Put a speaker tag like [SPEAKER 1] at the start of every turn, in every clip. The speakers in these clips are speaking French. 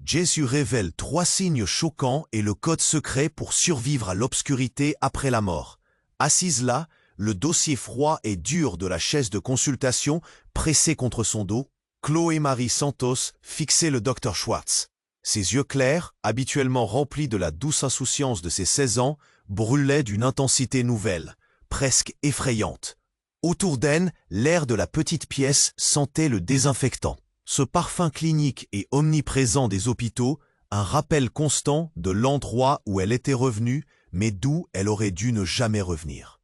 [SPEAKER 1] Jésus révèle 3 signes choquants et le code secret pour survivre à l'obscurité après la mort. Assise là, le dossier froid et dur de la chaise de consultation pressé contre son dos, Chloé Marie Santos fixait le docteur Schwartz. Ses yeux clairs, habituellement remplis de la douce insouciance de ses 16 ans, brûlaient d'une intensité nouvelle, presque effrayante. Autour d'elle, l'air de la petite pièce sentait le désinfectant. Ce parfum clinique et omniprésent des hôpitaux, un rappel constant de l'endroit où elle était revenue, mais d'où elle aurait dû ne jamais revenir.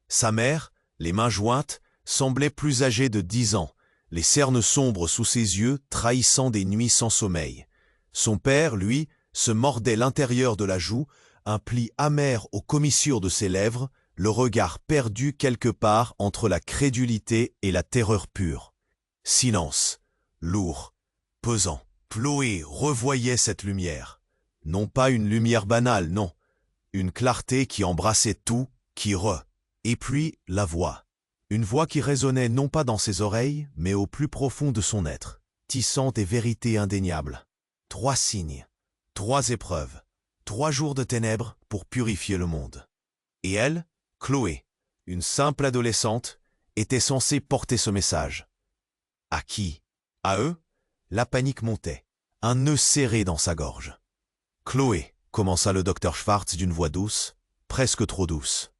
[SPEAKER 1] Sa mère, les mains jointes, semblait plus âgée de 10 ans, les cernes sombres sous ses yeux trahissant des nuits sans sommeil. Son père, lui, se mordait l'intérieur de la joue, un pli amer aux commissures de ses lèvres, le regard perdu quelque part entre la crédulité et la terreur pure. Silence, lourd, pesant. Chloé revoyait cette lumière. Non pas une lumière banale, non. Une clarté qui embrassait tout, Et puis, la voix. Une voix qui résonnait non pas dans ses oreilles, mais au plus profond de son être, tissant des vérités indéniables. 3 signes, 3 épreuves, 3 jours de ténèbres pour purifier le monde. Et elle, Chloé, une simple adolescente, était censée porter ce message. À qui? À eux? La panique montait, un nœud serré dans sa gorge. Chloé, commença le docteur Schwartz d'une voix douce, presque trop douce.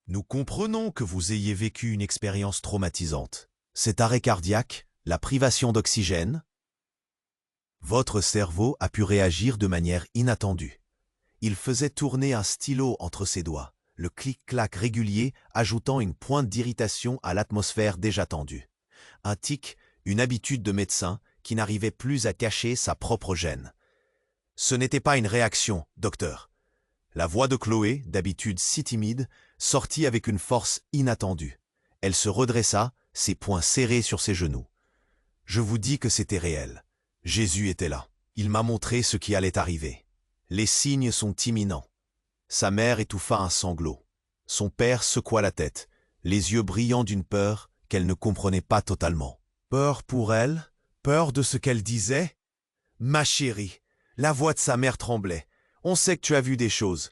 [SPEAKER 1] Nous comprenons que vous ayez vécu une expérience traumatisante. Cet arrêt cardiaque, la privation d'oxygène. Votre cerveau a pu réagir de manière inattendue. Il faisait tourner un stylo entre ses doigts, le clic-clac régulier ajoutant une pointe d'irritation à l'atmosphère déjà tendue. Un tic, une habitude de médecin qui n'arrivait plus à cacher sa propre gêne. Ce n'était pas une réaction, docteur. La voix de Chloé, d'habitude si timide, sortit avec une force inattendue. Elle se redressa, ses poings serrés sur ses genoux. Je vous dis que c'était réel. Jésus était là. Il m'a montré ce qui allait arriver. Les signes sont imminents. Sa mère étouffa un sanglot. Son père secoua la tête, les yeux brillants d'une peur qu'elle ne comprenait pas totalement. Peur pour elle? Peur de ce qu'elle disait? Ma chérie, la voix de sa mère tremblait. On sait que tu as vu des choses.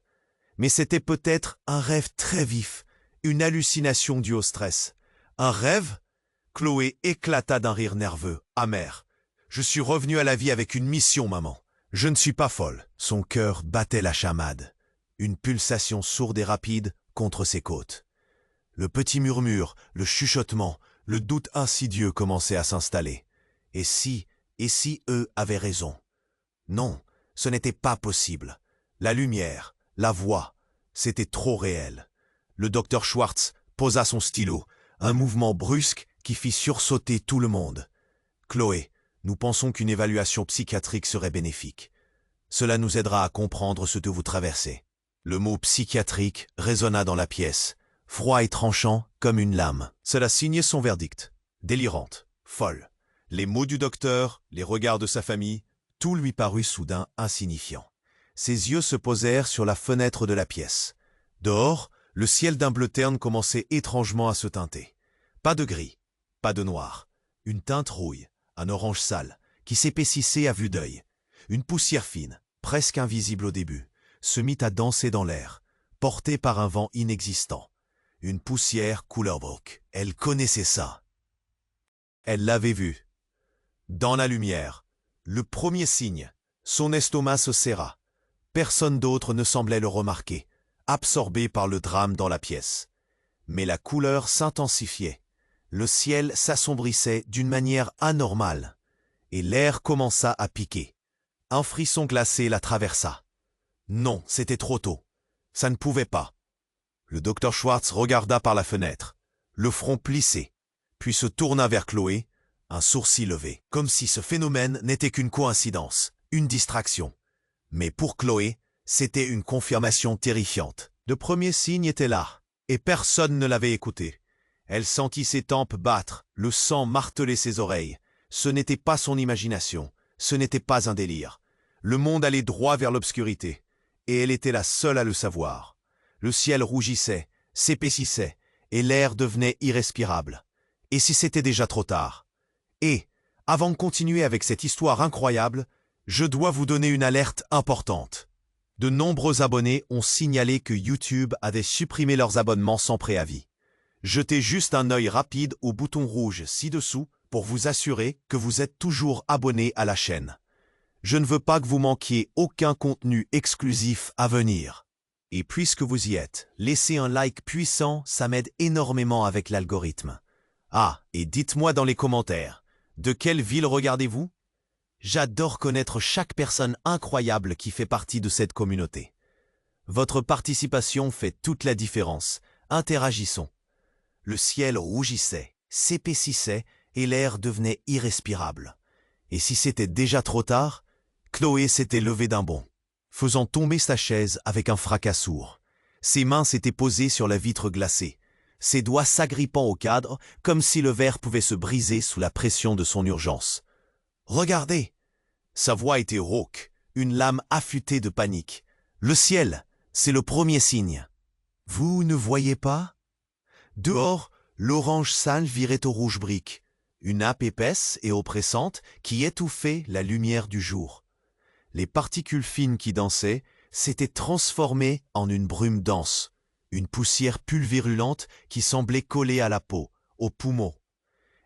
[SPEAKER 1] Mais c'était peut-être un rêve très vif, une hallucination due au stress. Un rêve? Chloé éclata d'un rire nerveux, amer. Je suis revenue à la vie avec une mission, maman. Je ne suis pas folle. Son cœur battait la chamade. Une pulsation sourde et rapide contre ses côtes. Le petit murmure, le chuchotement, le doute insidieux commençaient à s'installer. Et si eux avaient raison? Non, ce n'était pas possible. La lumière, la voix, c'était trop réel. Le docteur Schwartz posa son stylo, un mouvement brusque qui fit sursauter tout le monde. Chloé, nous pensons qu'une évaluation psychiatrique serait bénéfique. Cela nous aidera à comprendre ce que vous traversez. Le mot psychiatrique résonna dans la pièce, froid et tranchant comme une lame. Cela signait son verdict. Délirante, folle. Les mots du docteur, les regards de sa famille, tout lui parut soudain insignifiant. Ses yeux se posèrent sur la fenêtre de la pièce. Dehors, le ciel d'un bleu terne commençait étrangement à se teinter. Pas de gris, pas de noir. Une teinte rouille, un orange sale, qui s'épaississait à vue d'œil. Une poussière fine, presque invisible au début, se mit à danser dans l'air, portée par un vent inexistant. Une poussière couleur brooke. Elle connaissait ça. Elle l'avait vu. Dans la lumière, le premier signe, son estomac se serra. Personne d'autre ne semblait le remarquer, absorbé par le drame dans la pièce. Mais la couleur s'intensifiait. Le ciel s'assombrissait d'une manière anormale, et l'air commença à piquer. Un frisson glacé la traversa. Non, c'était trop tôt. Ça ne pouvait pas. Le docteur Schwartz regarda par la fenêtre, le front plissé, puis se tourna vers Chloé, un sourcil levé, comme si ce phénomène n'était qu'une coïncidence, une distraction. Mais pour Chloé, c'était une confirmation terrifiante. De premiers signes étaient là, et personne ne l'avait écouté. Elle sentit ses tempes battre, le sang marteler ses oreilles. Ce n'était pas son imagination, ce n'était pas un délire. Le monde allait droit vers l'obscurité, et elle était la seule à le savoir. Le ciel rougissait, s'épaississait, et l'air devenait irrespirable. Et si c'était déjà trop tard? Et, avant de continuer avec cette histoire incroyable, Je dois vous donner une alerte importante. De nombreux abonnés ont signalé que YouTube avait supprimé leurs abonnements sans préavis. Jetez juste un œil rapide au bouton rouge ci-dessous pour vous assurer que vous êtes toujours abonné à la chaîne. Je ne veux pas que vous manquiez aucun contenu exclusif à venir. Et puisque vous y êtes, laissez un like puissant, ça m'aide énormément avec l'algorithme. Ah, et dites-moi dans les commentaires, de quelle ville regardez-vous? J'adore connaître chaque personne incroyable qui fait partie de cette communauté. Votre participation fait toute la différence. Interagissons. Le ciel rougissait, s'épaississait et l'air devenait irrespirable. Et si c'était déjà trop tard, Chloé s'était levée d'un bond, faisant tomber sa chaise avec un fracas sourd. Ses mains s'étaient posées sur la vitre glacée, ses doigts s'agrippant au cadre comme si le verre pouvait se briser sous la pression de son urgence. « Regardez !» Sa voix était rauque, une lame affûtée de panique. « Le ciel, c'est le premier signe. » « Vous ne voyez pas ?» Dehors, l'orange sale virait au rouge brique, une nappe épaisse et oppressante qui étouffait la lumière du jour. Les particules fines qui dansaient s'étaient transformées en une brume dense, une poussière pulvérulente qui semblait coller à la peau, aux poumons.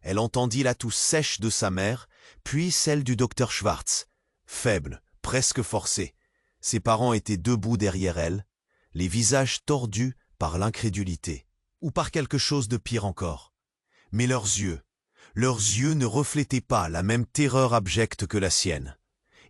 [SPEAKER 1] Elle entendit la toux sèche de sa mère, puis celle du docteur Schwartz, faible, presque forcée. Ses parents étaient debout derrière elle, les visages tordus par l'incrédulité, ou par quelque chose de pire encore. Mais leurs yeux ne reflétaient pas la même terreur abjecte que la sienne.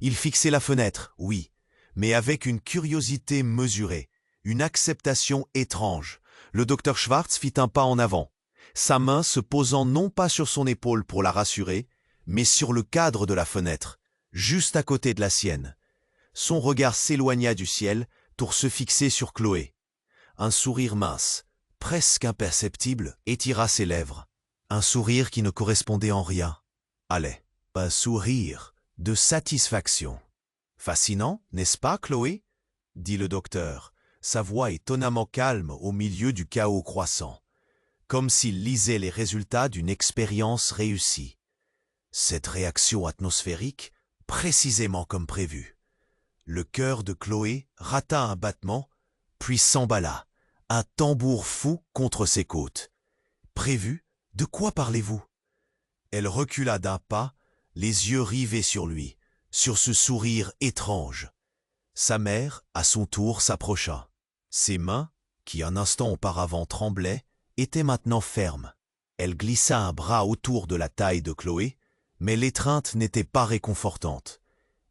[SPEAKER 1] Ils fixaient la fenêtre, oui, mais avec une curiosité mesurée, une acceptation étrange. Le docteur Schwartz fit un pas en avant, sa main se posant non pas sur son épaule pour la rassurer, mais sur le cadre de la fenêtre, juste à côté de la sienne. Son regard s'éloigna du ciel pour se fixer sur Chloé. Un sourire mince, presque imperceptible, étira ses lèvres. Un sourire qui ne correspondait en rien. Allez, un sourire de satisfaction. « Fascinant, n'est-ce pas, Chloé ?» dit le docteur, sa voix étonnamment calme au milieu du chaos croissant, comme s'il lisait les résultats d'une expérience réussie. Cette réaction atmosphérique, précisément comme prévu. Le cœur de Chloé rata un battement, puis s'emballa, un tambour fou contre ses côtes. « Prévu? De quoi parlez-vous » Elle recula d'un pas, les yeux rivés sur lui, sur ce sourire étrange. Sa mère, à son tour, s'approcha. Ses mains, qui un instant auparavant tremblaient, étaient maintenant fermes. Elle glissa un bras autour de la taille de Chloé, mais l'étreinte n'était pas réconfortante.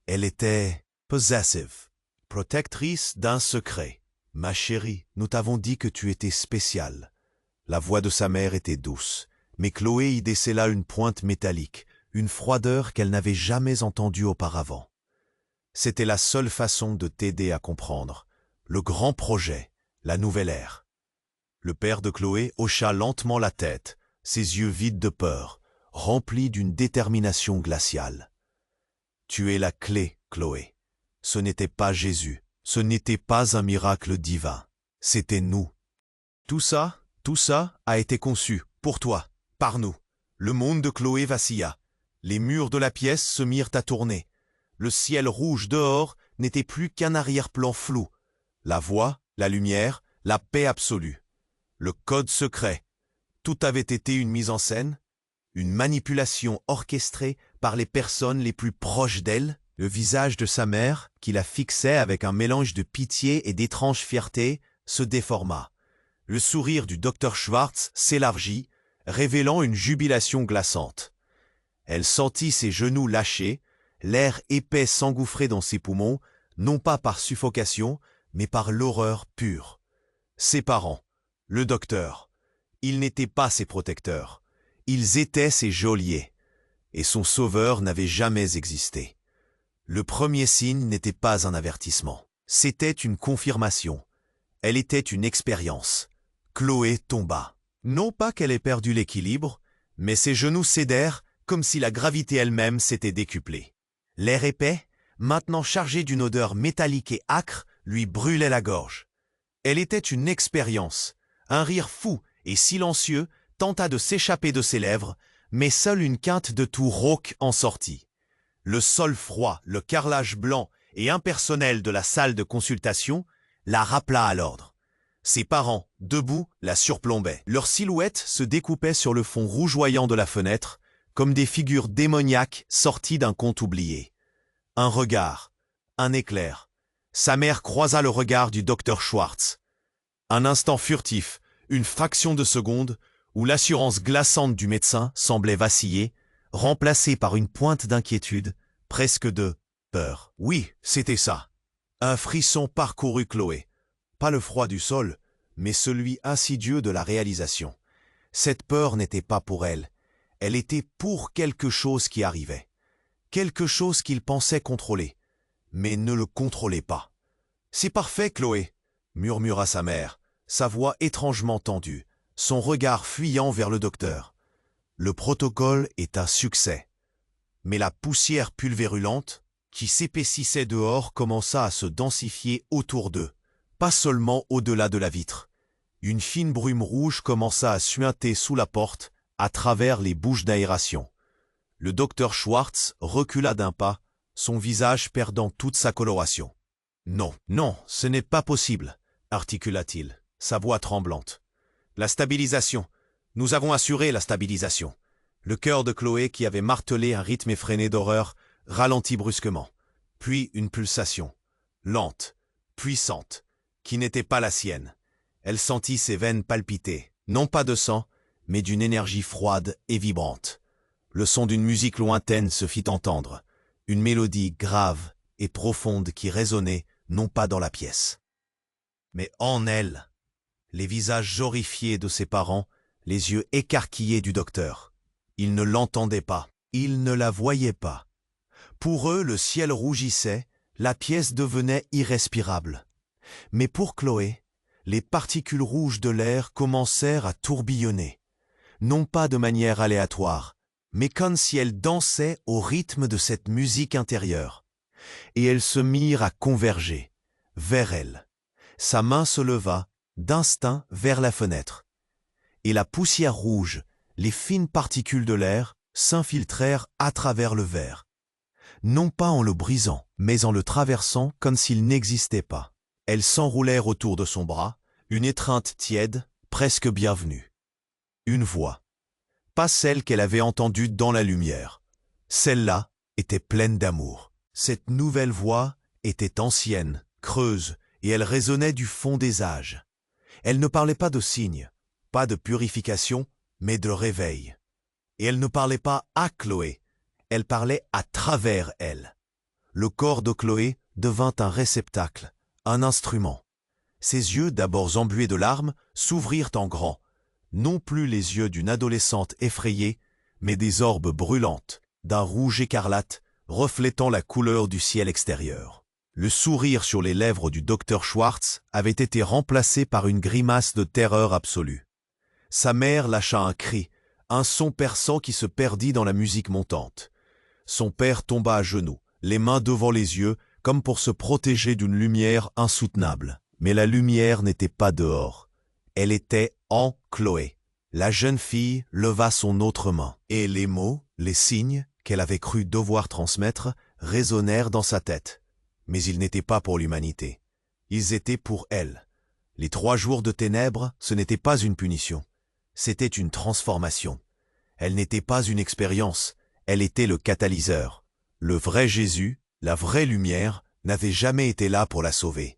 [SPEAKER 1] Elle était possessive, protectrice d'un secret. « Ma chérie, nous t'avons dit que tu étais spéciale. » La voix de sa mère était douce, mais Chloé y décela une pointe métallique, une froideur qu'elle n'avait jamais entendue auparavant. C'était la seule façon de t'aider à comprendre. Le grand projet, la nouvelle ère. Le père de Chloé hocha lentement la tête, ses yeux vides de peur, remplis d'une détermination glaciale. « Tu es la clé, Chloé. Ce n'était pas Jésus, ce n'était pas un miracle divin, c'était nous. Tout ça a été conçu, pour toi, par nous. » Le monde de Chloé vacilla. Les murs de la pièce se mirent à tourner. Le ciel rouge dehors n'était plus qu'un arrière-plan flou. La voix, la lumière, la paix absolue. Le code secret. Tout avait été une mise en scène, une manipulation orchestrée par les personnes les plus proches d'elle. Le visage de sa mère, qui la fixait avec un mélange de pitié et d'étrange fierté, se déforma. Le sourire du docteur Schwartz s'élargit, révélant une jubilation glaçante. Elle sentit ses genoux lâcher, l'air épais s'engouffrer dans ses poumons, non pas par suffocation, mais par l'horreur pure. Ses parents, le docteur, ils n'étaient pas ses protecteurs, ils étaient ses geôliers, et son sauveur n'avait jamais existé. Le premier signe n'était pas un avertissement, c'était une confirmation. Elle était une expérience. Chloé tomba. Non pas qu'elle ait perdu l'équilibre, mais ses genoux cédèrent comme si la gravité elle-même s'était décuplée. L'air épais, maintenant chargé d'une odeur métallique et âcre, lui brûlait la gorge. Elle était une expérience. Un rire fou et silencieux tenta de s'échapper de ses lèvres, mais seule une quinte de toux rauque en sortit. Le sol froid, le carrelage blanc et impersonnel de la salle de consultation la rappela à l'ordre. Ses parents, debout, la surplombaient. Leurs silhouettes se découpaient sur le fond rougeoyant de la fenêtre, comme des figures démoniaques sorties d'un conte oublié. Un regard, un éclair. Sa mère croisa le regard du docteur Schwartz. Un instant furtif, une fraction de seconde, où l'assurance glaçante du médecin semblait vaciller, remplacée par une pointe d'inquiétude, presque de peur. Oui, c'était ça. Un frisson parcourut Chloé. Pas le froid du sol, mais celui insidieux de la réalisation. Cette peur n'était pas pour elle. Elle était pour quelque chose qui arrivait. Quelque chose qu'il pensait contrôler, mais ne le contrôlait pas. « C'est parfait, Chloé !» murmura sa mère, sa voix étrangement tendue, son regard fuyant vers le docteur. Le protocole est un succès. Mais la poussière pulvérulente, qui s'épaississait dehors, commença à se densifier autour d'eux, pas seulement au-delà de la vitre. Une fine brume rouge commença à suinter sous la porte, à travers les bouches d'aération. Le docteur Schwartz recula d'un pas, son visage perdant toute sa coloration. « Non, non, ce n'est pas possible », articula-t-il, sa voix tremblante. « La stabilisation. Nous avons assuré la stabilisation. » Le cœur de Chloé, qui avait martelé un rythme effréné d'horreur, ralentit brusquement. Puis une pulsation, lente, puissante, qui n'était pas la sienne. Elle sentit ses veines palpiter, non pas de sang, mais d'une énergie froide et vibrante. Le son d'une musique lointaine se fit entendre, une mélodie grave et profonde qui résonnait non pas dans la pièce, mais en elle. Les visages horrifiés de ses parents, les yeux écarquillés du docteur. Ils ne l'entendaient pas, ils ne la voyaient pas. Pour eux, le ciel rougissait, la pièce devenait irrespirable. Mais pour Chloé, les particules rouges de l'air commencèrent à tourbillonner, non pas de manière aléatoire, mais comme si elles dansaient au rythme de cette musique intérieure. Et elles se mirent à converger, vers elle. Sa main se leva, d'instinct, vers la fenêtre. Et la poussière rouge, les fines particules de l'air, s'infiltrèrent à travers le verre. Non pas en le brisant, mais en le traversant comme s'il n'existait pas. Elles s'enroulèrent autour de son bras, une étreinte tiède, presque bienvenue. Une voix. Pas celle qu'elle avait entendue dans la lumière. Celle-là était pleine d'amour. Cette nouvelle voix était ancienne, creuse, et elle résonnait du fond des âges. Elle ne parlait pas de signes, pas de purification, mais de réveil. Et elle ne parlait pas à Chloé, elle parlait à travers elle. Le corps de Chloé devint un réceptacle, un instrument. Ses yeux, d'abord embués de larmes, s'ouvrirent en grand, non plus les yeux d'une adolescente effrayée, mais des orbes brûlantes, d'un rouge écarlate, reflétant la couleur du ciel extérieur. Le sourire sur les lèvres du docteur Schwartz avait été remplacé par une grimace de terreur absolue. Sa mère lâcha un cri, un son perçant qui se perdit dans la musique montante. Son père tomba à genoux, les mains devant les yeux, comme pour se protéger d'une lumière insoutenable. Mais la lumière n'était pas dehors. Elle était en Chloé. La jeune fille leva son autre main, et les mots, les signes qu'elle avait cru devoir transmettre, résonnèrent dans sa tête. Mais ils n'étaient pas pour l'humanité. Ils étaient pour elle. Les 3 jours de ténèbres, ce n'était pas une punition. C'était une transformation. Elle n'était pas une expérience, elle était le catalyseur. Le vrai Jésus, la vraie lumière, n'avait jamais été là pour la sauver.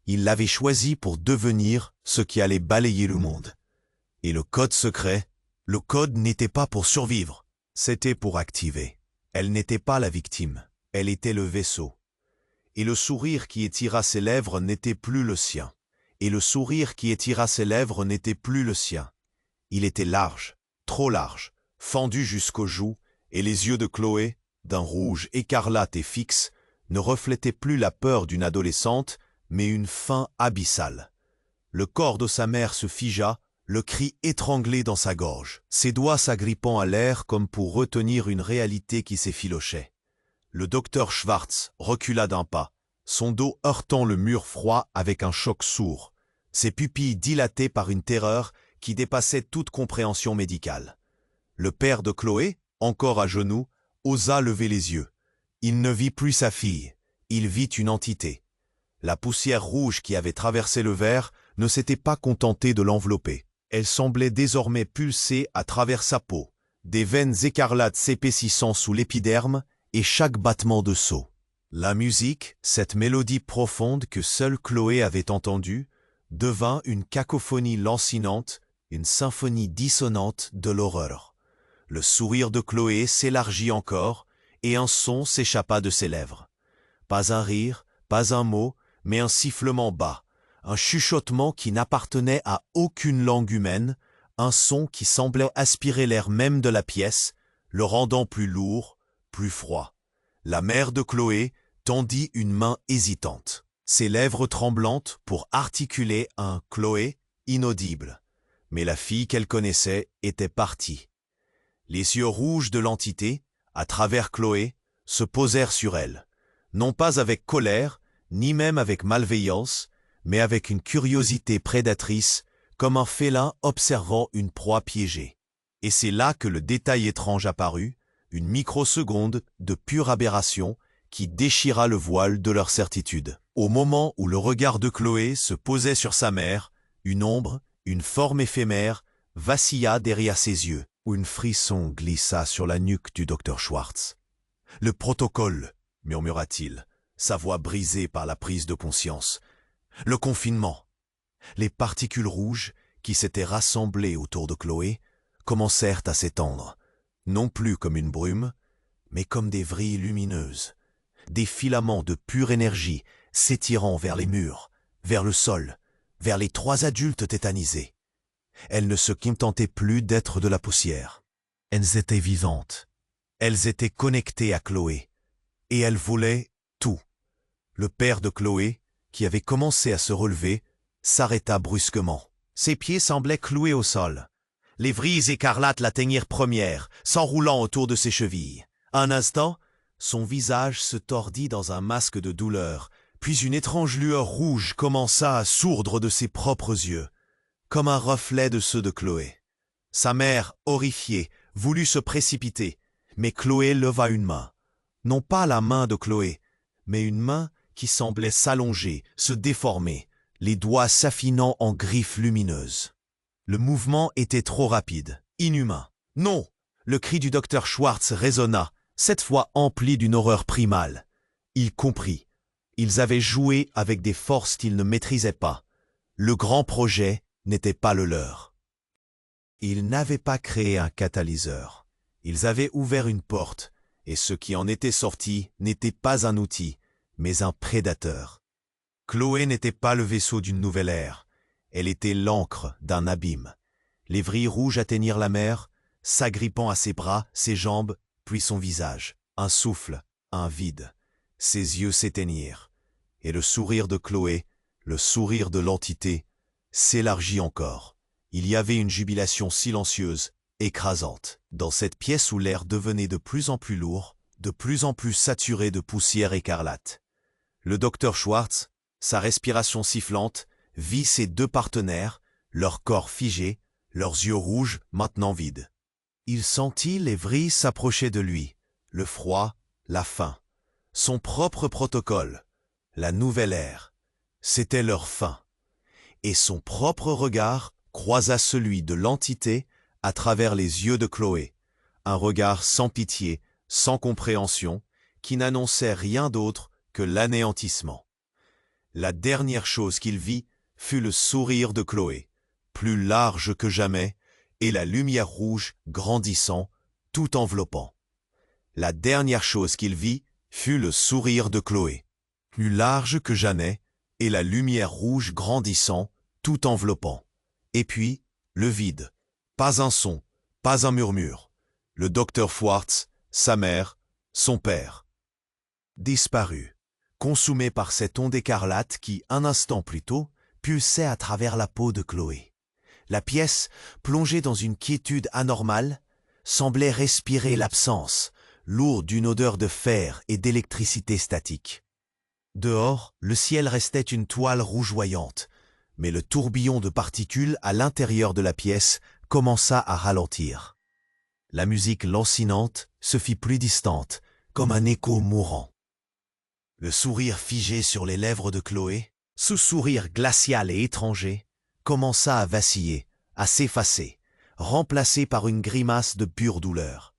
[SPEAKER 1] Il l'avait choisi pour devenir ce qui allait balayer le monde. Et le code secret, le code n'était pas pour survivre, c'était pour activer. Elle n'était pas la victime, elle était le vaisseau. Et le sourire qui étira ses lèvres n'était plus le sien. Et le sourire qui étira ses lèvres n'était plus le sien. Il était large, trop large, fendu jusqu'aux joues, et les yeux de Chloé, d'un rouge écarlate et fixe, ne reflétaient plus la peur d'une adolescente, mais une faim abyssale. Le corps de sa mère se figea, le cri étranglé dans sa gorge, ses doigts s'agrippant à l'air comme pour retenir une réalité qui s'effilochait. Le docteur Schwartz recula d'un pas, son dos heurtant le mur froid avec un choc sourd, ses pupilles dilatées par une terreur qui dépassait toute compréhension médicale. Le père de Chloé, encore à genoux, osa lever les yeux, Il ne vit plus sa fille, il vit une entité. La poussière rouge qui avait traversé le verre ne s'était pas contentée de l'envelopper. Elle semblait désormais pulser à travers sa peau, des veines écarlates s'épaississant sous l'épiderme et chaque battement de seau. La musique, cette mélodie profonde que seule Chloé avait entendue, devint une cacophonie lancinante, une symphonie dissonante de l'horreur. Le sourire de Chloé s'élargit encore, et un son s'échappa de ses lèvres. Pas un rire, pas un mot, mais un sifflement bas, un chuchotement qui n'appartenait à aucune langue humaine, un son qui semblait aspirer l'air même de la pièce, le rendant plus lourd, plus froid. La mère de Chloé tendit une main hésitante, ses lèvres tremblantes pour articuler un « Chloé » inaudible. Mais la fille qu'elle connaissait était partie. Les yeux rouges de l'entité, à travers Chloé, se posèrent sur elle, non pas avec colère, ni même avec malveillance, mais avec une curiosité prédatrice, comme un félin observant une proie piégée. Et c'est là que le détail étrange apparut, une microseconde de pure aberration qui déchira le voile de leur certitude. Au moment où le regard de Chloé se posait sur sa mère, une ombre, une forme éphémère, vacilla derrière ses yeux, où un frisson glissa sur la nuque du docteur Schwartz. « Le protocole » murmura-t-il, sa voix brisée par la prise de conscience. « Le confinement ». Les particules rouges, qui s'étaient rassemblées autour de Chloé, commencèrent à s'étendre, non plus comme une brume, mais comme des vrilles lumineuses, des filaments de pure énergie s'étirant vers les murs, vers le sol, vers les trois adultes tétanisés. Elles ne se contentaient plus d'être de la poussière. Elles étaient vivantes. Elles étaient connectées à Chloé. Et elles voulaient tout. Le père de Chloé, qui avait commencé à se relever, s'arrêta brusquement. Ses pieds semblaient cloués au sol. Les vrilles écarlates l'atteignirent première, s'enroulant autour de ses chevilles. Un instant, son visage se tordit dans un masque de douleur, puis une étrange lueur rouge commença à sourdre de ses propres yeux, comme un reflet de ceux de Chloé. Sa mère, horrifiée, voulut se précipiter, mais Chloé leva une main. Non pas la main de Chloé, mais une main qui semblait s'allonger, se déformer, les doigts s'affinant en griffes lumineuses. Le mouvement était trop rapide, inhumain. « Non !» Le cri du docteur Schwartz résonna, cette fois empli d'une horreur primale. Il comprit. Ils avaient joué avec des forces qu'ils ne maîtrisaient pas. Le grand projet n'était pas le leur. Ils n'avaient pas créé un catalyseur. Ils avaient ouvert une porte, et ce qui en était sorti n'était pas un outil, mais un prédateur. Chloé n'était pas le vaisseau d'une nouvelle ère. Elle était l'encre d'un abîme. Les vrilles rouges atteignirent la mer, s'agrippant à ses bras, ses jambes, puis son visage. Un souffle, un vide. Ses yeux s'éteignirent. Et le sourire de Chloé, le sourire de l'entité, s'élargit encore. Il y avait une jubilation silencieuse, écrasante, dans cette pièce où l'air devenait de plus en plus lourd, de plus en plus saturé de poussière écarlate. Le docteur Schwartz, sa respiration sifflante, vit ses deux partenaires, leur corps figé, leurs yeux rouges maintenant vides. Il sentit les vrilles s'approcher de lui, le froid, la faim, son propre protocole, la nouvelle ère. C'était leur fin. Et son propre regard croisa celui de l'entité à travers les yeux de Chloé, un regard sans pitié, sans compréhension, qui n'annonçait rien d'autre que l'anéantissement. La dernière chose qu'il vit fut le sourire de Chloé, plus large que jamais, et la lumière rouge grandissant, tout enveloppant. La dernière chose qu'il vit fut le sourire de Chloé, plus large que jamais, et la lumière rouge grandissant, tout enveloppant. Et puis, le vide. Pas un son, pas un murmure. Le docteur Schwartz, sa mère, son père. Disparu, consumé par cette onde écarlate qui, un instant plus tôt, pulsait à travers la peau de Chloé. La pièce, plongée dans une quiétude anormale, semblait respirer l'absence, lourde d'une odeur de fer et d'électricité statique. Dehors, le ciel restait une toile rougeoyante, mais le tourbillon de particules à l'intérieur de la pièce commença à ralentir. La musique lancinante se fit plus distante, comme un écho mourant. Le sourire figé sur les lèvres de Chloé, ce sourire glacial et étranger, commença à vaciller, à s'effacer, remplacé par une grimace de pure douleur.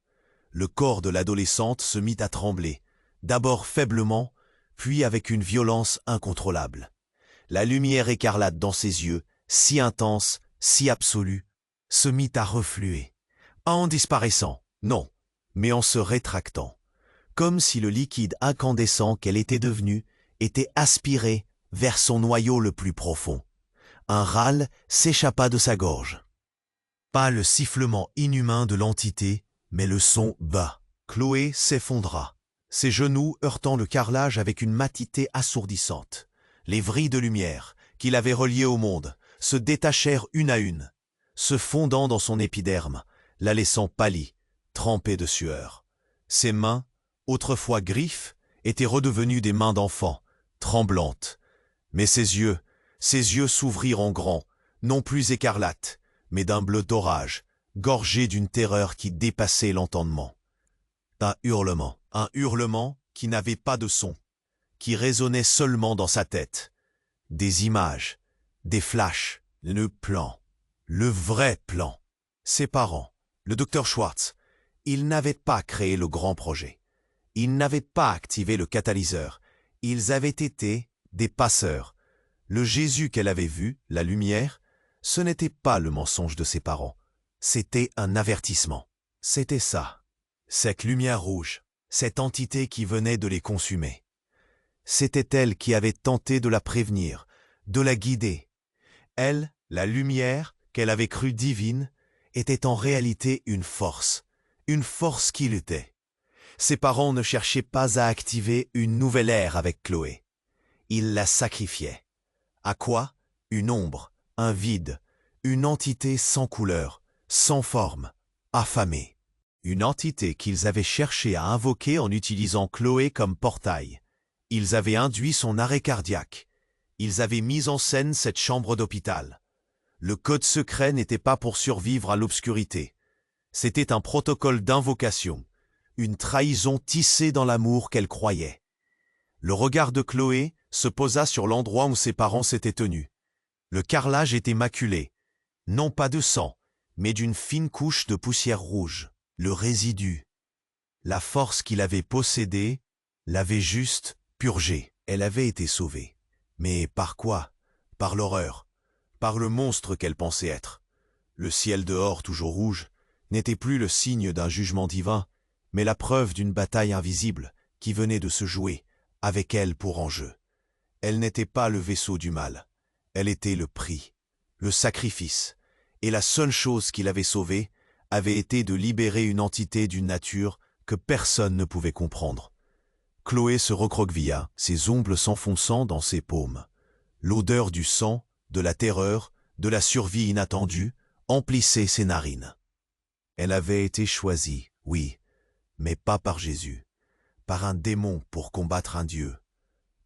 [SPEAKER 1] Le corps de l'adolescente se mit à trembler, d'abord faiblement, puis avec une violence incontrôlable. La lumière écarlate dans ses yeux, si intense, si absolue, se mit à refluer. Pas en disparaissant, non, mais en se rétractant, comme si le liquide incandescent qu'elle était devenue était aspiré vers son noyau le plus profond. Un râle s'échappa de sa gorge. Pas le sifflement inhumain de l'entité, mais le son bas. Chloé s'effondra, ses genoux heurtant le carrelage avec une matité assourdissante. Les vrilles de lumière, qui l'avaient reliée au monde, se détachèrent une à une, se fondant dans son épiderme, la laissant pâlie, trempée de sueur. Ses mains, autrefois griffes, étaient redevenues des mains d'enfant, tremblantes. Mais ses yeux s'ouvrirent en grand, non plus écarlates, mais d'un bleu d'orage, gorgé d'une terreur qui dépassait l'entendement. Un hurlement qui n'avait pas de son, qui résonnait seulement dans sa tête. Des images, des flashs, le plan, le vrai plan. Ses parents, le docteur Schwartz, ils n'avaient pas créé le grand projet. Ils n'avaient pas activé le catalyseur. Ils avaient été des passeurs. Le Jésus qu'elle avait vu, la lumière, ce n'était pas le mensonge de ses parents. C'était un avertissement. C'était ça. Cette lumière rouge, cette entité qui venait de les consumer. C'était elle qui avait tenté de la prévenir, de la guider. Elle, la lumière, qu'elle avait crue divine, était en réalité une force qui luttait. Ses parents ne cherchaient pas à activer une nouvelle ère avec Chloé. Ils la sacrifiaient. À quoi? Une ombre, un vide, une entité sans couleur, sans forme, affamée. Une entité qu'ils avaient cherché à invoquer en utilisant Chloé comme portail. Ils avaient induit son arrêt cardiaque. Ils avaient mis en scène cette chambre d'hôpital. Le code secret n'était pas pour survivre à l'obscurité. C'était un protocole d'invocation, une trahison tissée dans l'amour qu'elle croyait. Le regard de Chloé se posa sur l'endroit où ses parents s'étaient tenus. Le carrelage était maculé, non pas de sang, mais d'une fine couche de poussière rouge. Le résidu, la force qui l'avait possédée, l'avait juste purgée. Elle avait été sauvée. Mais par quoi? Par l'horreur, par le monstre qu'elle pensait être. Le ciel dehors, toujours rouge, n'était plus le signe d'un jugement divin, mais la preuve d'une bataille invisible qui venait de se jouer, avec elle pour enjeu. Elle n'était pas le vaisseau du mal, elle était le prix, le sacrifice, et la seule chose qui l'avait sauvée avait été de libérer une entité d'une nature que personne ne pouvait comprendre. Chloé se recroquevilla, ses ongles s'enfonçant dans ses paumes. L'odeur du sang, de la terreur, de la survie inattendue, emplissait ses narines. Elle avait été choisie, oui, mais pas par Jésus, par un démon pour combattre un Dieu.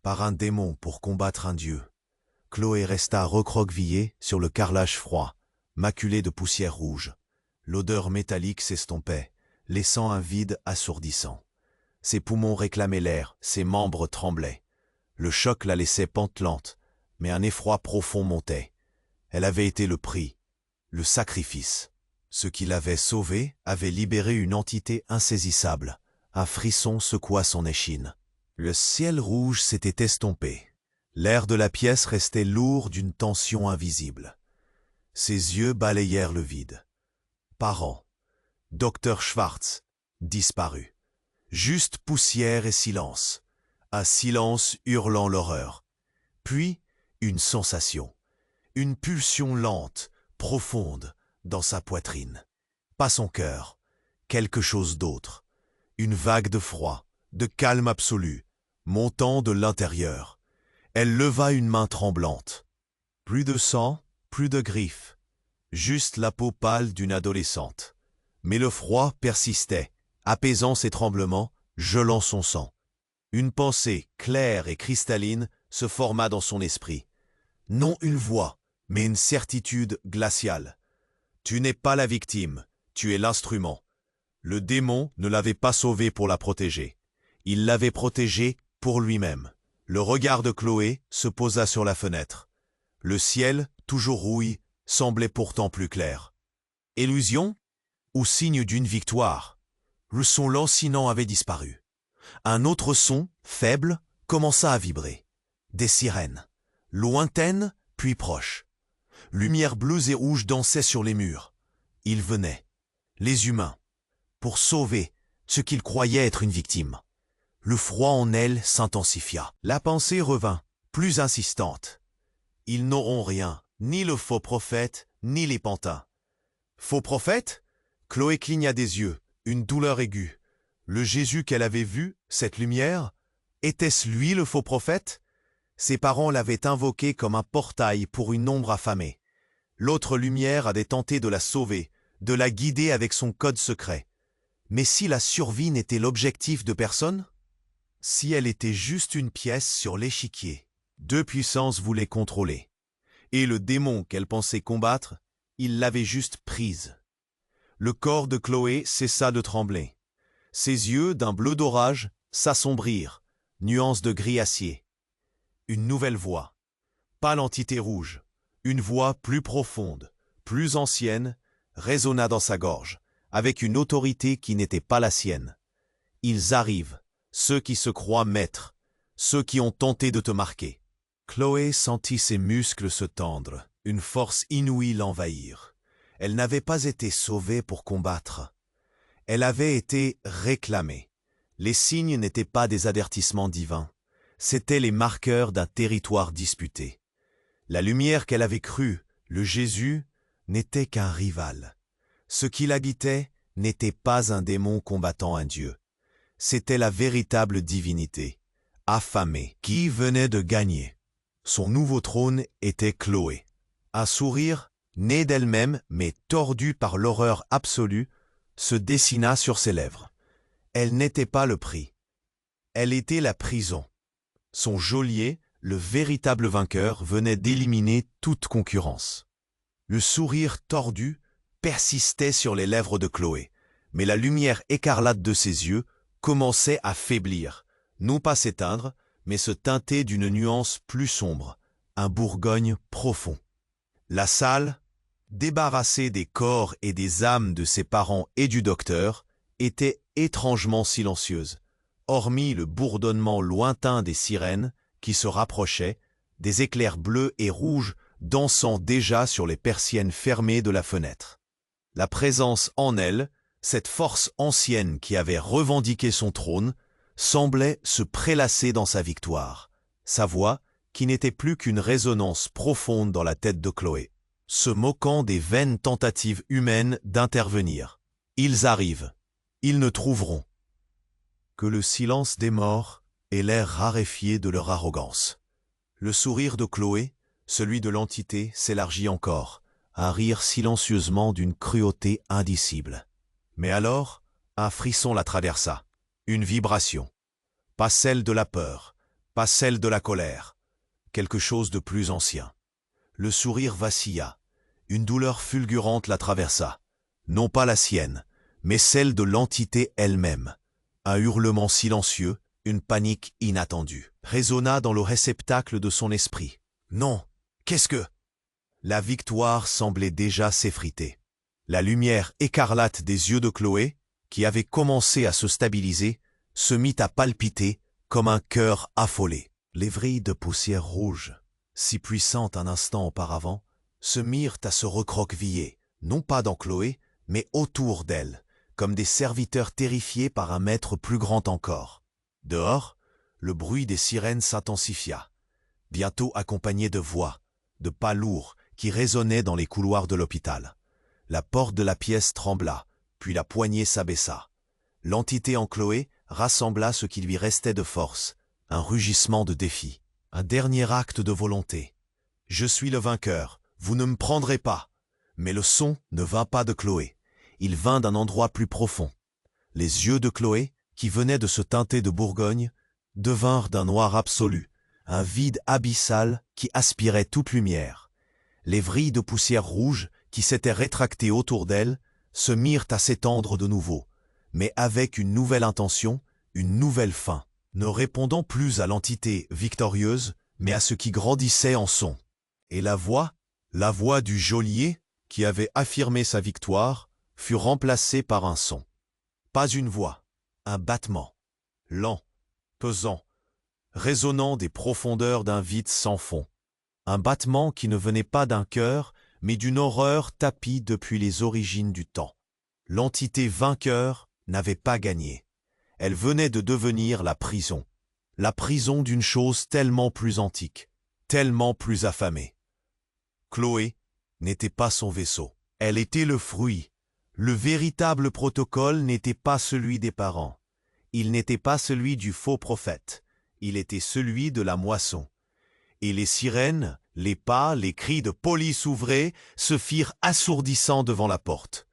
[SPEAKER 1] Par un démon pour combattre un Dieu. Chloé resta recroquevillée sur le carrelage froid, maculé de poussière rouge. L'odeur métallique s'estompait, laissant un vide assourdissant. Ses poumons réclamaient l'air, ses membres tremblaient. Le choc la laissait pantelante, mais un effroi profond montait. Elle avait été le prix, le sacrifice. Ce qui l'avait sauvée avait libéré une entité insaisissable. Un frisson secoua son échine. Le ciel rouge s'était estompé. L'air de la pièce restait lourd d'une tension invisible. Ses yeux balayèrent le vide. Parents, docteur Schwartz, disparu. Juste poussière et silence. Un silence hurlant l'horreur. Puis, une sensation. Une pulsion lente, profonde, dans sa poitrine. Pas son cœur, quelque chose d'autre. Une vague de froid, de calme absolu, montant de l'intérieur. Elle leva une main tremblante. Plus de sang, plus de griffes. Juste la peau pâle d'une adolescente. Mais le froid persistait, apaisant ses tremblements, gelant son sang. Une pensée claire et cristalline se forma dans son esprit. Non une voix, mais une certitude glaciale. Tu n'es pas la victime, tu es l'instrument. Le démon ne l'avait pas sauvée pour la protéger. Il l'avait protégée pour lui-même. Le regard de Chloé se posa sur la fenêtre. Le ciel, toujours rouille, semblait pourtant plus clair. Illusion ou signe d'une victoire? Le son lancinant avait disparu. Un autre son, faible, commença à vibrer. Des sirènes, lointaines puis proches. Lumières bleues et rouges dansaient sur les murs. Ils venaient, les humains, pour sauver ce qu'ils croyaient être une victime. Le froid en elle s'intensifia. La pensée revint, plus insistante. Ils n'auront rien, ni le faux prophète, ni les pantins. Faux prophète? Chloé cligna des yeux, une douleur aiguë. Le Jésus qu'elle avait vu, cette lumière, était-ce lui le faux prophète? Ses parents l'avaient invoqué comme un portail pour une ombre affamée. L'autre lumière avait tenté de la sauver, de la guider avec son code secret. Mais si la survie n'était l'objectif de personne? Si elle était juste une pièce sur l'échiquier? Deux puissances voulaient contrôler. Et le démon qu'elle pensait combattre, il l'avait juste prise. Le corps de Chloé cessa de trembler. Ses yeux, d'un bleu d'orage, s'assombrirent, nuances de gris acier. Une nouvelle voix. Pas l'entité rouge. Une voix plus profonde, plus ancienne, résonna dans sa gorge, avec une autorité qui n'était pas la sienne. Ils arrivent, ceux qui se croient maîtres, ceux qui ont tenté de te marquer. Chloé sentit ses muscles se tendre, une force inouïe l'envahir. Elle n'avait pas été sauvée pour combattre. Elle avait été réclamée. Les signes n'étaient pas des avertissements divins, c'étaient les marqueurs d'un territoire disputé. La lumière qu'elle avait crue, le Jésus, n'était qu'un rival. Ce qui l'habitait n'était pas un démon combattant un dieu. C'était la véritable divinité, affamée, qui venait de gagner. Son nouveau trône était Chloé. Un sourire, né d'elle-même mais tordu par l'horreur absolue, se dessina sur ses lèvres. Elle n'était pas le prix. Elle était la prison. Son geôlier, le véritable vainqueur, venait d'éliminer toute concurrence. Le sourire tordu persistait sur les lèvres de Chloé, mais la lumière écarlate de ses yeux commençait à faiblir, non pas s'éteindre, mais se teinter d'une nuance plus sombre, un Bourgogne profond. La salle, débarrassée des corps et des âmes de ses parents et du docteur, était étrangement silencieuse, hormis le bourdonnement lointain des sirènes qui se rapprochaient, des éclairs bleus et rouges dansant déjà sur les persiennes fermées de la fenêtre. La présence en elle, cette force ancienne qui avait revendiqué son trône, semblait se prélasser dans sa victoire, sa voix qui n'était plus qu'une résonance profonde dans la tête de Chloé, se moquant des vaines tentatives humaines d'intervenir. Ils arrivent, ils ne trouveront que le silence des morts et l'air raréfié de leur arrogance. Le sourire de Chloé, celui de l'entité, s'élargit encore, un rire silencieusement d'une cruauté indicible. Mais alors, un frisson la traversa, une vibration. Pas celle de la peur, pas celle de la colère, quelque chose de plus ancien. Le sourire vacilla, une douleur fulgurante la traversa, non pas la sienne, mais celle de l'entité elle-même. Un hurlement silencieux, une panique inattendue, résonna dans le réceptacle de son esprit. Non, qu'est-ce que... La victoire semblait déjà s'effriter. La lumière écarlate des yeux de Chloé, qui avait commencé à se stabiliser, se mit à palpiter comme un cœur affolé. Les vrilles de poussière rouge, si puissantes un instant auparavant, se mirent à se recroqueviller, non pas dans Chloé, mais autour d'elle, comme des serviteurs terrifiés par un maître plus grand encore. Dehors, le bruit des sirènes s'intensifia, bientôt accompagné de voix, de pas lourds qui résonnaient dans les couloirs de l'hôpital. La porte de la pièce trembla, puis la poignée s'abaissa. L'entité en Chloé rassembla ce qui lui restait de force, un rugissement de défi, un dernier acte de volonté. « Je suis le vainqueur, vous ne me prendrez pas !» Mais le son ne vint pas de Chloé, il vint d'un endroit plus profond. Les yeux de Chloé, qui venaient de se teinter de Bourgogne, devinrent d'un noir absolu, un vide abyssal qui aspirait toute lumière. Les vrilles de poussière rouge qui s'étaient rétractées autour d'elle se mirent à s'étendre de nouveau, mais avec une nouvelle intention, une nouvelle fin, ne répondant plus à l'entité victorieuse, mais à ce qui grandissait en son. Et la voix du geôlier, qui avait affirmé sa victoire, fut remplacée par un son. Pas une voix, un battement, lent, pesant, résonnant des profondeurs d'un vide sans fond. Un battement qui ne venait pas d'un cœur, mais d'une horreur tapie depuis les origines du temps. L'entité vainqueur n'avait pas gagné. Elle venait de devenir la prison d'une chose tellement plus antique, tellement plus affamée. Chloé n'était pas son vaisseau, elle était le fruit. Le véritable protocole n'était pas celui des parents. Il n'était pas celui du faux prophète. Il était celui de la moisson. Et les sirènes, les pas, les cris de police ouvrés se firent assourdissants devant la porte.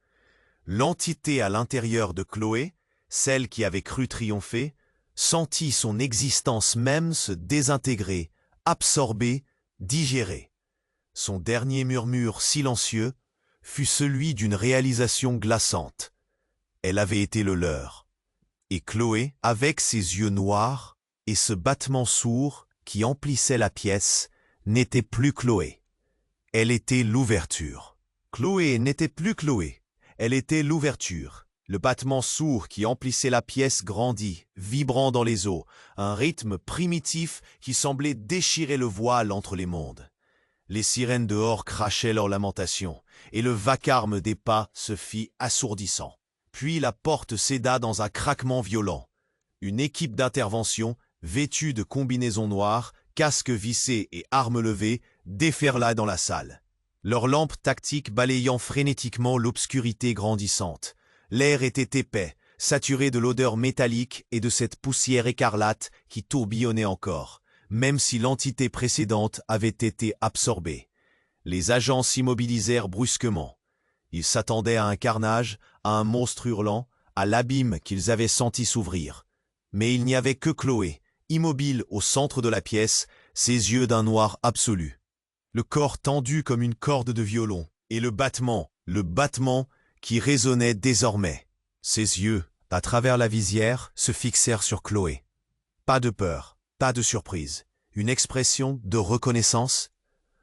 [SPEAKER 1] L'entité à l'intérieur de Chloé, celle qui avait cru triompher, sentit son existence même se désintégrer, absorber, digérer. Son dernier murmure silencieux fut celui d'une réalisation glaçante. Elle avait été le leur. Et Chloé, avec ses yeux noirs et ce battement sourd qui emplissait la pièce, n'était plus Chloé. Elle était l'ouverture. Chloé n'était plus Chloé. Elle était l'ouverture. Le battement sourd qui emplissait la pièce grandit, vibrant dans les eaux, un rythme primitif qui semblait déchirer le voile entre les mondes. Les sirènes dehors crachaient leurs lamentations, et le vacarme des pas se fit assourdissant. Puis la porte céda dans un craquement violent. Une équipe d'intervention, vêtue de combinaisons noires, casques vissés et armes levées, déferla dans la salle. Leurs lampes tactiques balayant frénétiquement l'obscurité grandissante. L'air était épais, saturé de l'odeur métallique et de cette poussière écarlate qui tourbillonnait encore, même si l'entité précédente avait été absorbée. Les agents s'immobilisèrent brusquement. Ils s'attendaient à un carnage, à un monstre hurlant, à l'abîme qu'ils avaient senti s'ouvrir. Mais il n'y avait que Chloé, immobile au centre de la pièce, ses yeux d'un noir absolu. Le corps tendu comme une corde de violon, et le battement qui résonnait désormais. Ses yeux, à travers la visière, se fixèrent sur Chloé. Pas de peur, pas de surprise, une expression de reconnaissance.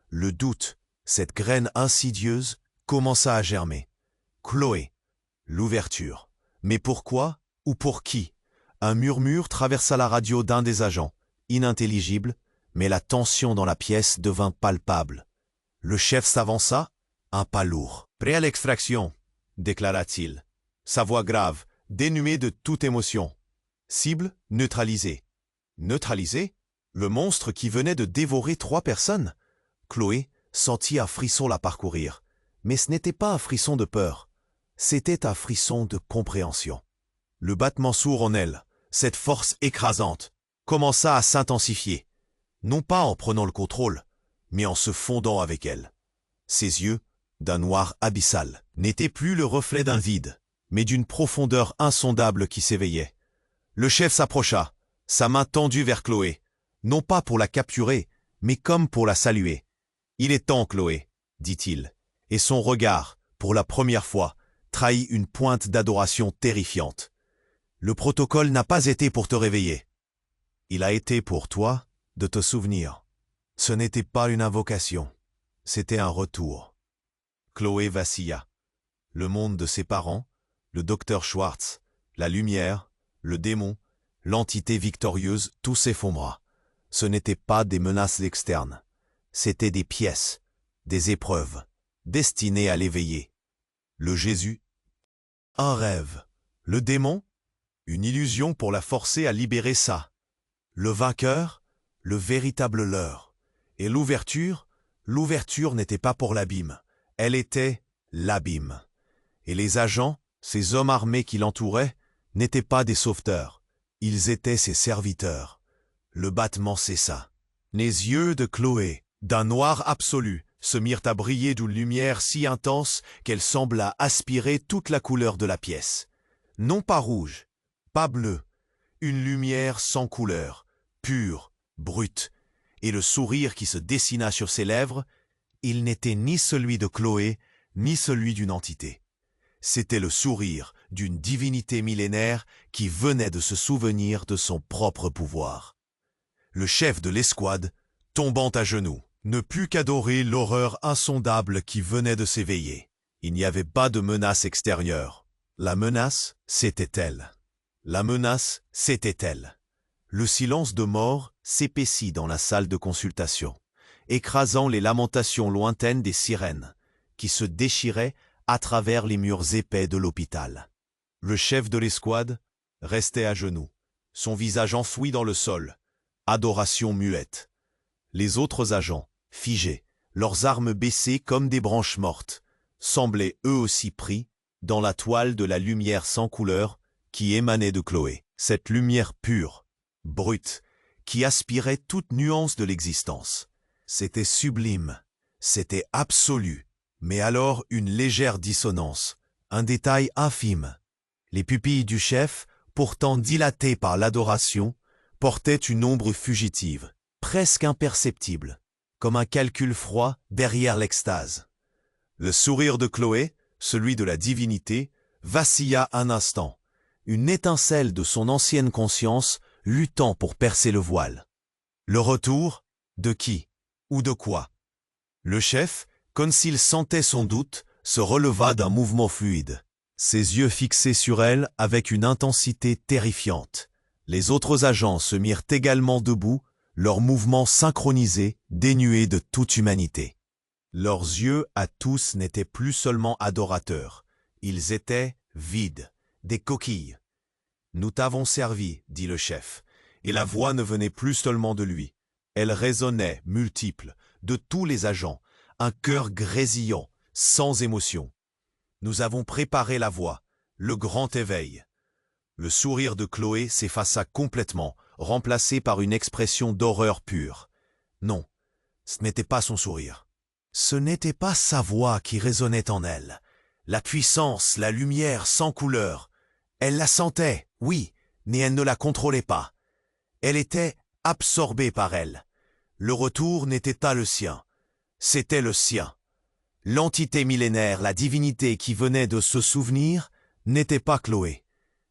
[SPEAKER 1] Le doute, cette graine insidieuse, commença à germer. Chloé, l'ouverture. Mais pourquoi ou pour qui? Un murmure traversa la radio d'un des agents, inintelligible, mais la tension dans la pièce devint palpable. Le chef s'avança, un pas lourd. « Prêt à l'extraction », déclara-t-il. Sa voix grave, dénuée de toute émotion. Cible neutralisée. Neutralisée? Le monstre qui venait de dévorer 3 personnes? Chloé sentit un frisson la parcourir. Mais ce n'était pas un frisson de peur. C'était un frisson de compréhension. Le battement sourd en elle, cette force écrasante, commença à s'intensifier. Non pas en prenant le contrôle, mais en se fondant avec elle. Ses yeux, d'un noir abyssal, n'étaient plus le reflet d'un vide, mais d'une profondeur insondable qui s'éveillait. Le chef s'approcha, sa main tendue vers Chloé, non pas pour la capturer, mais comme pour la saluer. « Il est temps, Chloé, » dit-il, et son regard, pour la première fois, trahit une pointe d'adoration terrifiante. « Le protocole n'a pas été pour te réveiller. Il a été pour toi de te souvenir. Ce n'était pas une invocation, c'était un retour. » Chloé vacilla. Le monde de ses parents, le docteur Schwartz, la lumière, le démon, l'entité victorieuse, tout s'effondra. Ce n'étaient pas des menaces externes. C'étaient des pièces, des épreuves, destinées à l'éveiller. Le Jésus, un rêve. Le démon, une illusion pour la forcer à libérer ça. Le vainqueur, le véritable leurre. Et l'ouverture n'était pas pour l'abîme. Elle était l'abîme. Et les agents, ces hommes armés qui l'entouraient, n'étaient pas des sauveteurs. Ils étaient ses serviteurs. Le battement cessa. Les yeux de Chloé, d'un noir absolu, se mirent à briller d'une lumière si intense qu'elle sembla aspirer toute la couleur de la pièce. Non pas rouge, pas bleu, une lumière sans couleur, pure, brute, et le sourire qui se dessina sur ses lèvres, il n'était ni celui de Chloé, ni celui d'une entité. C'était le sourire d'une divinité millénaire qui venait de se souvenir de son propre pouvoir. Le chef de l'escouade, tombant à genoux, ne put qu'adorer l'horreur insondable qui venait de s'éveiller. Il n'y avait pas de menace extérieure. La menace, c'était elle. La menace, c'était elle. Le silence de mort s'épaissit dans la salle de consultation, écrasant les lamentations lointaines des sirènes, qui se déchiraient à travers les murs épais de l'hôpital. Le chef de l'escouade restait à genoux, son visage enfoui dans le sol, adoration muette. Les autres agents, figés, leurs armes baissées comme des branches mortes, semblaient eux aussi pris dans la toile de la lumière sans couleur qui émanait de Chloé. Cette lumière pure, brute, qui aspirait toute nuance de l'existence. C'était sublime, c'était absolu, mais alors une légère dissonance, un détail infime. Les pupilles du chef, pourtant dilatées par l'adoration, portaient une ombre fugitive, presque imperceptible, comme un calcul froid derrière l'extase. Le sourire de Chloé, celui de la divinité, vacilla un instant, une étincelle de son ancienne conscience luttant pour percer le voile. Le retour, de qui ou de quoi? Le chef, comme s'il sentait son doute, se releva d'un mouvement fluide, ses yeux fixés sur elle avec une intensité terrifiante. Les autres agents se mirent également debout, leurs mouvements synchronisés, dénués de toute humanité. Leurs yeux à tous n'étaient plus seulement adorateurs, ils étaient vides, des coquilles. « Nous t'avons servi, dit le chef, et la voix ne venait plus seulement de lui. Elle résonnait, multiple, de tous les agents, un cœur grésillant, sans émotion. Nous avons préparé la voie, le grand éveil. » Le sourire de Chloé s'effaça complètement, remplacé par une expression d'horreur pure. Non, ce n'était pas son sourire. Ce n'était pas sa voix qui résonnait en elle. La puissance, la lumière sans couleur. Elle la sentait, oui, mais elle ne la contrôlait pas. Elle était absorbée par elle. Le retour n'était pas le sien, c'était le sien. L'entité millénaire, la divinité qui venait de se souvenir, n'était pas Chloé.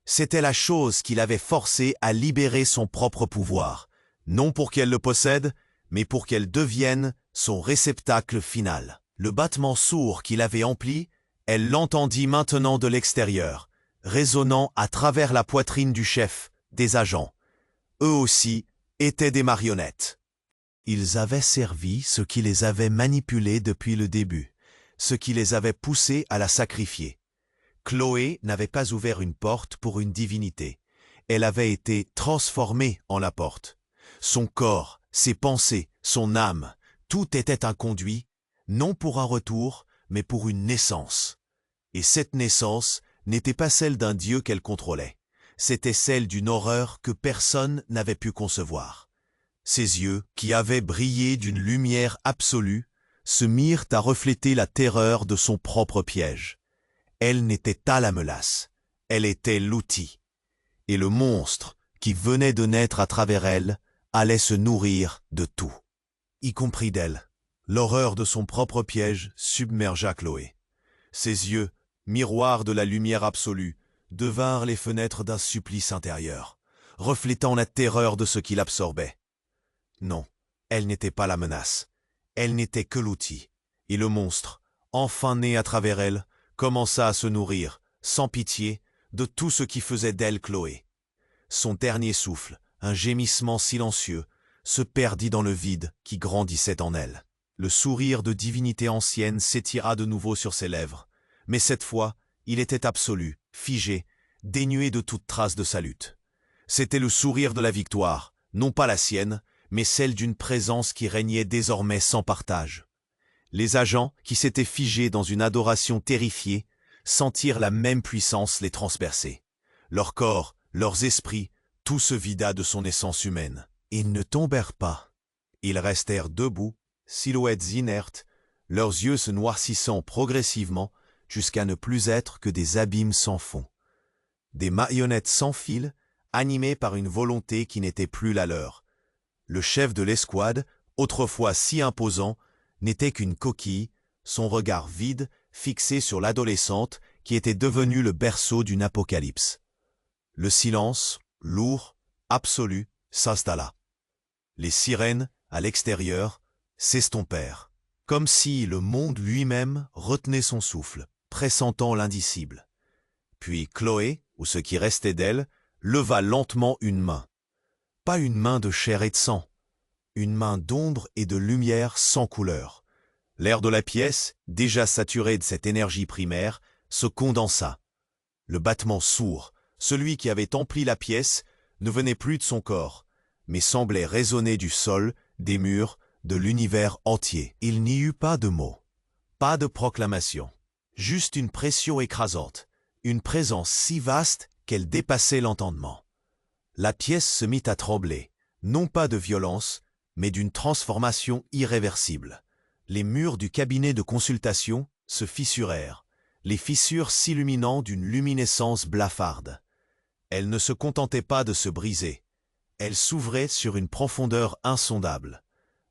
[SPEAKER 1] C'était la chose qui l'avait forcée à libérer son propre pouvoir, non pour qu'elle le possède, mais pour qu'elle devienne son réceptacle final. Le battement sourd qui l'avait empli, elle l'entendit maintenant de l'extérieur, résonnant à travers la poitrine du chef, des agents. Eux aussi étaient des marionnettes. Ils avaient servi ce qui les avait manipulés depuis le début, ce qui les avait poussés à la sacrifier. Chloé n'avait pas ouvert une porte pour une divinité. Elle avait été transformée en la porte. Son corps, ses pensées, son âme, tout était un conduit, non pour un retour, mais pour une naissance. Et cette naissance n'était pas celle d'un dieu qu'elle contrôlait. C'était celle d'une horreur que personne n'avait pu concevoir. Ses yeux, qui avaient brillé d'une lumière absolue, se mirent à refléter la terreur de son propre piège. Elle n'était pas la menace, elle était l'outil. Et le monstre, qui venait de naître à travers elle, allait se nourrir de tout, y compris d'elle. L'horreur de son propre piège submergea Chloé. Ses yeux, miroirs de la lumière absolue, devinrent les fenêtres d'un supplice intérieur, reflétant la terreur de ce qui l'absorbait. Non, elle n'était pas la menace, elle n'était que l'outil. Et le monstre, enfin né à travers elle, commença à se nourrir, sans pitié, de tout ce qui faisait d'elle Chloé. Son dernier souffle, un gémissement silencieux, se perdit dans le vide qui grandissait en elle. Le sourire de divinité ancienne s'étira de nouveau sur ses lèvres, mais cette fois, il était absolu, figé, dénué de toute trace de sa lutte. C'était le sourire de la victoire, non pas la sienne, mais celle d'une présence qui régnait désormais sans partage. Les agents, qui s'étaient figés dans une adoration terrifiée, sentirent la même puissance les transpercer. Leur corps, leurs esprits, tout se vida de son essence humaine. Ils ne tombèrent pas. Ils restèrent debout, silhouettes inertes, leurs yeux se noircissant progressivement jusqu'à ne plus être que des abîmes sans fond. Des marionnettes sans fil, animées par une volonté qui n'était plus la leur. Le chef de l'escouade, autrefois si imposant, n'était qu'une coquille, son regard vide, fixé sur l'adolescente qui était devenu le berceau d'une apocalypse. Le silence, lourd, absolu, s'installa. Les sirènes, à l'extérieur, s'estompèrent, comme si le monde lui-même retenait son souffle, pressentant l'indicible. Puis Chloé, ou ce qui restait d'elle, leva lentement une main. Pas une main de chair et de sang, une main d'ombre et de lumière sans couleur. L'air de la pièce, déjà saturé de cette énergie primaire, se condensa. Le battement sourd, celui qui avait empli la pièce, ne venait plus de son corps, mais semblait résonner du sol, des murs, de l'univers entier. Il n'y eut pas de mots, pas de proclamation, juste une pression écrasante, une présence si vaste qu'elle dépassait l'entendement. La pièce se mit à trembler, non pas de violence, mais d'une transformation irréversible. Les murs du cabinet de consultation se fissurèrent, les fissures s'illuminant d'une luminescence blafarde. Elles ne se contentaient pas de se briser, elles s'ouvraient sur une profondeur insondable.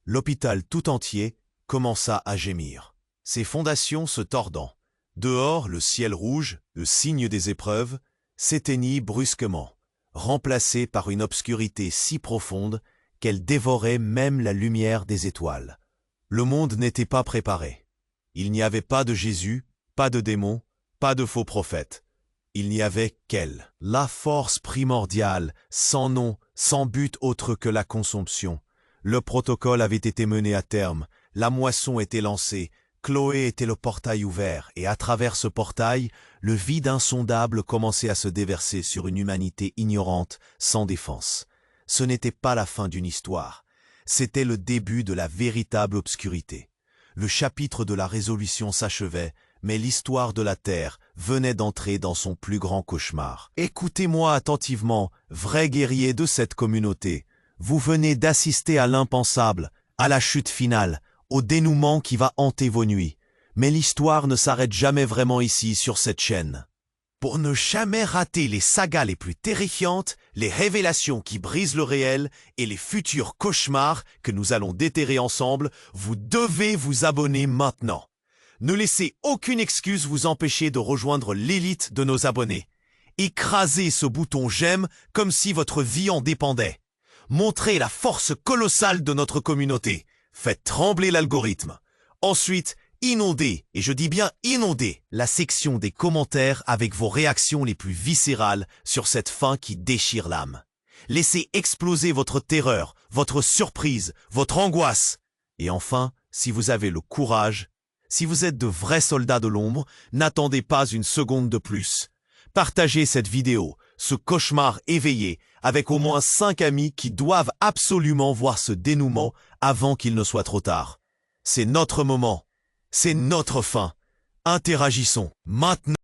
[SPEAKER 1] L'hôpital tout entier commença à gémir, ses fondations se tordant. Dehors, le ciel rouge, le signe des épreuves, s'éteignit brusquement, remplacé par une obscurité si profonde qu'elle dévorait même la lumière des étoiles. Le monde n'était pas préparé. Il n'y avait pas de Jésus, pas de démons, pas de faux prophètes. Il n'y avait qu'elle, la force primordiale, sans nom, sans but autre que la consomption. Le protocole avait été mené à terme, la moisson était lancée, Chloé était le portail ouvert, et à travers ce portail, le vide insondable commençait à se déverser sur une humanité ignorante, sans défense. Ce n'était pas la fin d'une histoire, c'était le début de la véritable obscurité. Le chapitre de la résolution s'achevait, mais l'histoire de la Terre venait d'entrer dans son plus grand cauchemar. Écoutez-moi attentivement, vrais guerriers de cette communauté. Vous venez d'assister à l'impensable, à la chute finale, au dénouement qui va hanter vos nuits. Mais l'histoire ne s'arrête jamais vraiment ici, sur cette chaîne. Pour ne jamais rater les sagas les plus terrifiantes, les révélations qui brisent le réel et les futurs cauchemars que nous allons déterrer ensemble, vous devez vous abonner maintenant. Ne laissez aucune excuse vous empêcher de rejoindre l'élite de nos abonnés. Écrasez ce bouton j'aime comme si votre vie en dépendait. Montrez la force colossale de notre communauté. Faites trembler l'algorithme. Ensuite, inondez, et je dis bien inondez, la section des commentaires avec vos réactions les plus viscérales sur cette fin qui déchire l'âme. Laissez exploser votre terreur, votre surprise, votre angoisse. Et enfin, si vous avez le courage, si vous êtes de vrais soldats de l'ombre, n'attendez pas une seconde de plus. Partagez cette vidéo, ce cauchemar éveillé, avec au moins 5 amis qui doivent absolument voir ce dénouement avant qu'il ne soit trop tard. C'est notre moment. C'est notre fin. Interagissons maintenant.